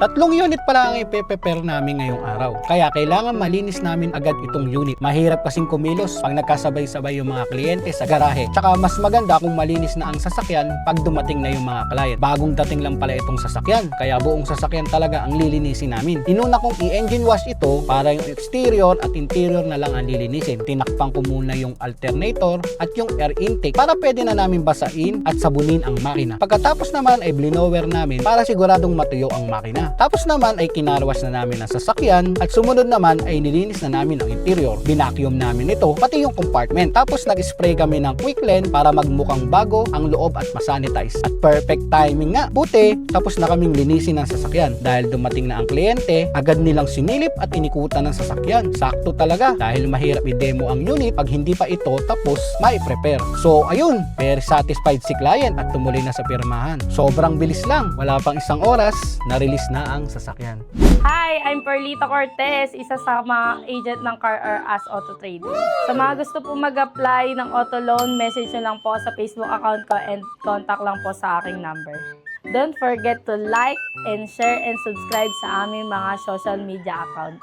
Tatlong unit pala ang ipe-prepare namin ngayong araw. Kaya kailangan malinis namin agad itong unit. Mahirap kasing kumilos pag nagkasabay-sabay yung mga kliyente sa garahe. Tsaka mas maganda kung malinis na ang sasakyan pag dumating na yung mga client. Bagong dating lang pala itong sasakyan, kaya buong sasakyan talaga ang lilinisin namin. Inuna kong i-engine wash ito para yung exterior at interior na lang ang lilinisin. Tinakpan ko muna yung alternator at yung air intake para pwede na namin basain at sabunin ang makina. Pagkatapos naman ay blower namin para siguradong matuyo ang makina. Tapos naman ay kinarwash na namin ang sasakyan at sumunod naman ay nilinis na namin ang interior. Binacuum namin ito, pati yung compartment. Tapos nag-spray kami ng quick lane para magmukhang bago ang loob at masanitize. At perfect timing nga. Buti, tapos na kaming linisin ang sasakyan. Dahil dumating na ang kliyente, agad nilang sinilip at inikutan ng sasakyan. Sakto talaga dahil mahirap i-demo ang unit pag hindi pa ito tapos mai-prepare. So ayun, very satisfied si client at tumuloy na sa pirmahan. Sobrang bilis lang. Wala pang isang oras, na-release na ang sasakyan. Hi, I'm Perlita Cortez, isa sa mga agent ng Car or As Auto Trade. Sa mga gusto po mag-apply ng auto loan, message nyo lang po sa Facebook account ko and contact lang po sa aking number. Don't forget to like and share and subscribe sa aming mga social media account.